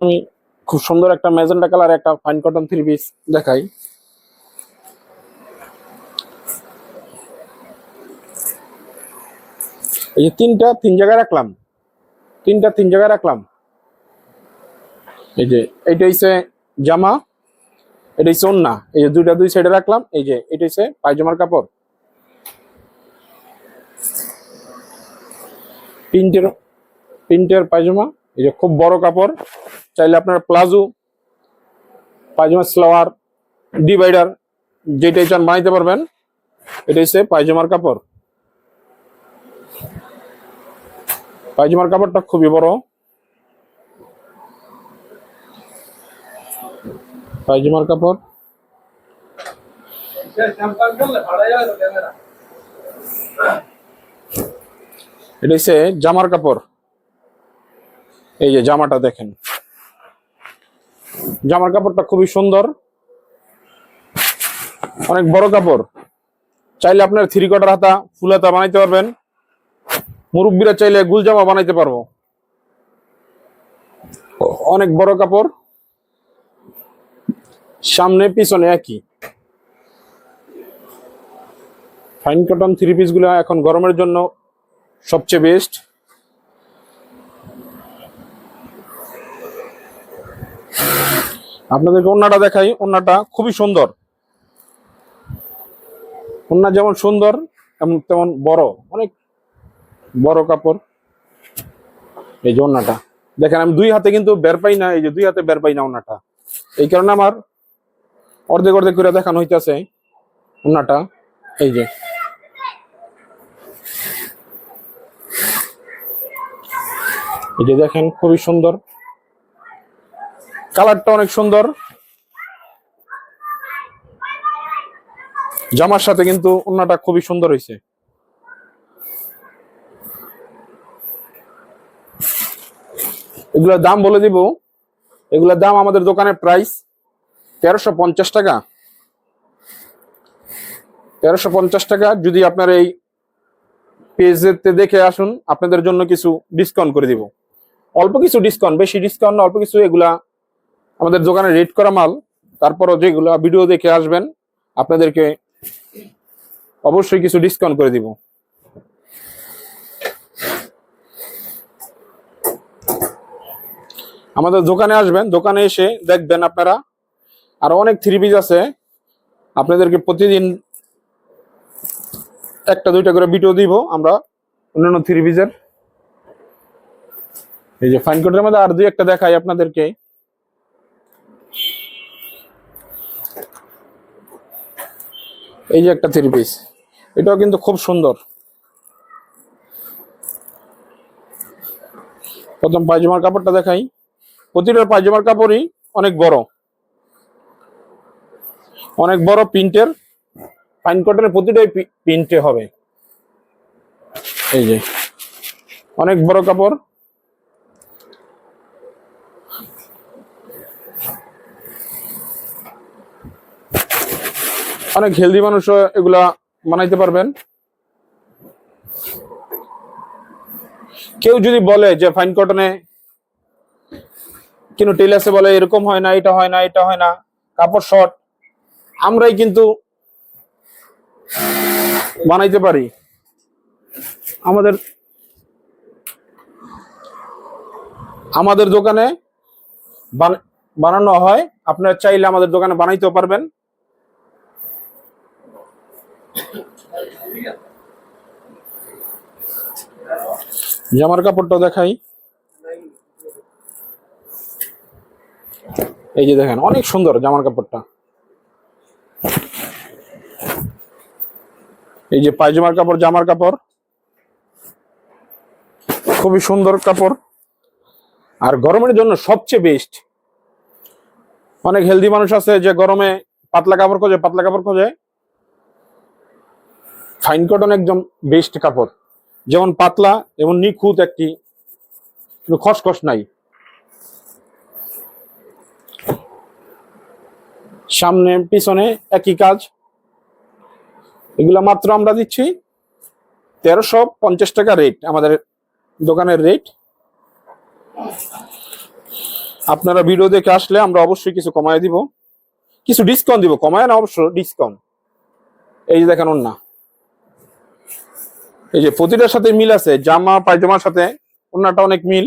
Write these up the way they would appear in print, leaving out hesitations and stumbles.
আমি খুব সুন্দর একটা ম্যাজেন্টা কালার একটা ফাইন কটন থ্রি পিস দেখাই। এই যে তিন জায়গায় রাখলাম, তিন জায়গায় রাখলাম। এই যে এইটা হচ্ছে জামা, এটা হচ্ছে ওন্না। এই যে দুইটা দুই সাইডে রাখলাম। এই যে এটা হচ্ছে পায়জামার কাপড়, প্রিন্টের প্রিন্টের পায়জামা। এই যে খুব বড় কাপড়, চাইলে আপনারা প্লাজো, পায়জামা, সালোয়ার, ডিভাইডার যেটাই চান বানাইতে পারবেন। এটা হচ্ছে পায়জামার কাপড়। পায়জামার কাপড়টা খুবই বড়। পায়জামার কাপড় এটা হচ্ছে জামার কাপড়। এই যে জামাটা দেখেন, জামার কাপড়টা খুবই সুন্দর, অনেক বড় কাপড়। চাইলে আপনার থ্রি কোয়ার্টার হাতা, ফুল হাতা বানাইতে পারবেন। মুরব্বীরা চাইলে গুল জামা বানাইতে পারবো। অনেক বড় কাপড়, সামনে পিছনে একই। ফাইন কটন থ্রি পিস গুলো এখন গরমের জন্য সবচেয়ে বেস্ট। আপনাদেরকে ওন্নাটা দেখাই। ওন্নাটা খুবই সুন্দর, ওন্না যেমন সুন্দর তেমন বড়, অনেক বড় কাপড়। এই যে ওন্নাটা দেখেন, আমি দুই হাতে কিন্তু বের পাই না। এই যে দুই হাতে বের পাই না ওন্নাটা, এই কারণে আমার অর্ধেক অর্ধেক করে দেখানো হইতেছে ওন্নাটা। এই যে এই যে দেখেন, খুবই সুন্দর, কালারটা অনেক সুন্দর। জামার সাথে কিন্তু ওন্নাটা খুবই সুন্দর হয়েছে। এগুলোর দাম বলে দিব। এগুলোর দাম আমাদের দোকানের প্রাইস 1350 টাকা। 1350 টাকা। যদি আপনার এই পেজেতে দেখে আসুন, আপনাদের জন্য কিছু ডিসকাউন্ট করে দিব। অল্প কিছু ডিসকাউন্ট, বেশি ডিসকাউন্ট না, অল্প কিছু। এগুলা আমাদের দোকানে রেট করা মাল। তারপরও যেগুলা ভিডিও দেখে আসবেন, আপনাদেরকে অবশ্যই কিছু ডিসকাউন্ট করে দিব। আমাদের দোকানে আসবেন, দোকানে এসে দেখবেন আপনারা আরো অনেক থ্রি পিস আছে। আপনাদেরকে প্রতিদিন একটা দুইটা করে ভিডিও দিব আমরা অন্যান্য থ্রি পিসের। এই যে ফাইন কোটের মধ্যে আর দুই একটা দেখাই আপনাদেরকে। এই যে একটা থ্রি পিস, এটাও কিন্তু খুব সুন্দর। প্রথম পায়জামার কাপড়টা দেখাই। প্রতিটা পায়জামার কাপড়ই অনেক বড়, অনেক বড় প্রিন্টের। ফাইন কটনের প্রতিটাই প্রিন্টে হবে। এই যে অনেক বড় কাপড়, অনেক হেলদি মানুষও এগুলা বানাইতে পারবেন। কেউ যদি বলে যে ফাইন কটনে কিন্তু টেলার্সে বলে এরকম হয় না, এটা হয় না, এটা হয় না, কাপড় শর্ট, আমরাই কিন্তু বানাইতে পারি। আমাদের আমাদের দোকানে বানানো হয়। আপনারা চাইলে আমাদের দোকানে বানাইতেও পারবেন। জামার কাপড়টা দেখাই। এই যে দেখেন, অনেক সুন্দর জামার কাপড়টা। এই যে পায়জামার কাপড়, জামার কাপড় খুবই সুন্দর কাপড়, আর গরমের জন্য সবচেয়ে বেস্ট। অনেক হেলদি মানুষ আছে যে গরমে পাতলা কাপড় খোঁজে, পাতলা কাপড় খোঁজে। ফাইন কটন একদম বেস্ট কাপড়, যেমন পাতলা এবং নিখুঁত, একটি খসখস নাই। সামনে পিছনে একই কাজ। এগুলা মাত্র আমরা দিচ্ছি 1350 টাকা রেট, আমাদের দোকানের রেট। আপনারা ভিডিও দেখে আসলে আমরা অবশ্যই কিছু কমায় দিব, কিছু ডিসকাউন্ট দিব, কমায় না অবশ্য ডিসকাউন্ট। এই যে দেখেন ওন্না, এই যে প্রতিটার সাথে মিল আছে, জামা পায়জামার সাথে ওন্নাটা অনেক মিল।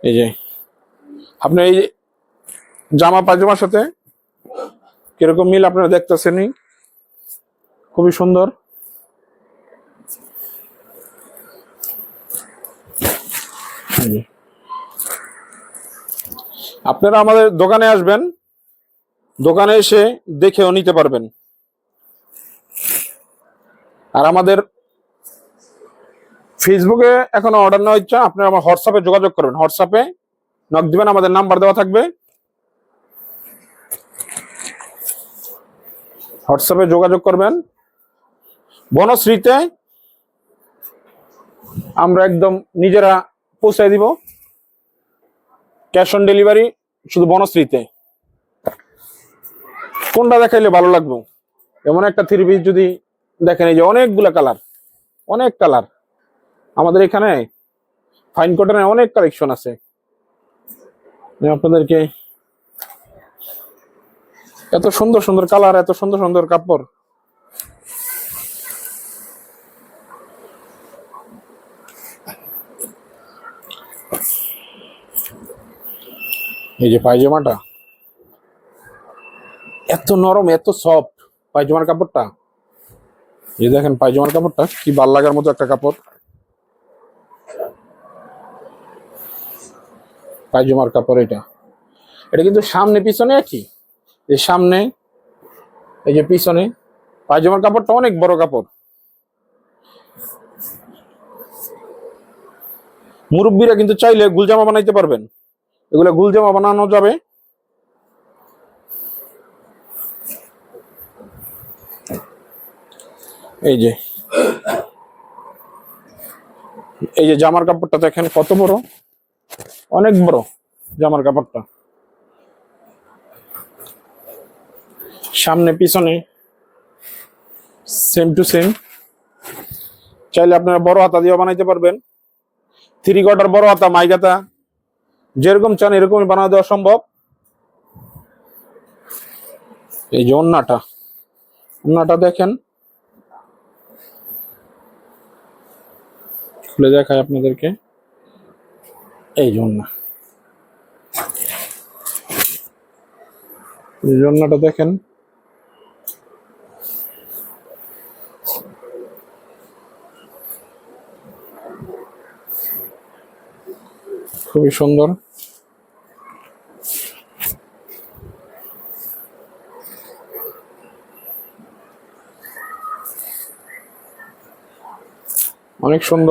এই যে আপনি এই জামা পায়জামার সাথে কিরকম মিল আপনারা দেখতেছেনই, খুবই সুন্দর। আপনারা আমাদের দোকানে আসবেন, দোকানে এসে দেখেও নিতে পারবেন। আর আমাদের ফেসবুকে এখনো অর্ডার নেওয়া ইচ্ছা, আপনারা আমার হোয়াটসঅ্যাপে যোগাযোগ করবেন, হোয়াটসঅ্যাপে নক দিবেন, আমাদের নাম্বার দেওয়া থাকবে, হোয়াটসঅ্যাপে যোগাযোগ করবেন। বনশ্রীতে আমরা একদম নিজেরা পৌঁছায় দিব, ক্যাশ অন ডেলিভারি শুধু বনশ্রীতে। কোনটা দেখাইলে ভালো লাগবে, এমন একটা থ্রি পিস যদি দেখেন, এই যে অনেকগুলা কালার, অনেক কালার আমাদের এখানে ফাইন কটনের অনেক কালেকশন আছে। আপনাদেরকে এত সুন্দর সুন্দর কালার, এত সুন্দর সুন্দর কাপড়। এই যে পায়জামাটা এত নরম, এত সফট পায়জামার কাপড়টা। এই দেখেন পায়জামার কাপড়টা কি ভাল লাগার মতো একটা কাপড়। পায়জামার কাপড় এটা, এটা কিন্তু সামনে পিছনে একই। এই সামনে, এই যে পিছনে, পায়জামার কাপড়টা অনেক বড় কাপড়। মুরব্বীরা কিন্তু চাইলে গুলজামা বানাইতে পারবেন, এগুলা গুলজামা বানানো যাবে। এই যে, এই যে জামার কাপড়টা দেখেন কত বড়, অনেক বড় জামার কাপড়টা, সামনে পিছনে সেম টু সেম। চাইলে আপনারা বড় হাতা দিয়ে বানাইতে পারবেন, থ্রি কোয়ার্টার বড় হাতা, মাইগাতা, যেরকম চান এরকমই বানানো দেওয়া সম্ভব। এই যে ওন্নাটা, ওন্নাটা দেখেন, খুলে দেখায় আপনাদেরকে। এই যে ওন্না, এই যে ওন্নাটা দেখেন, খুবই সুন্দর। অনেক সুন্দর।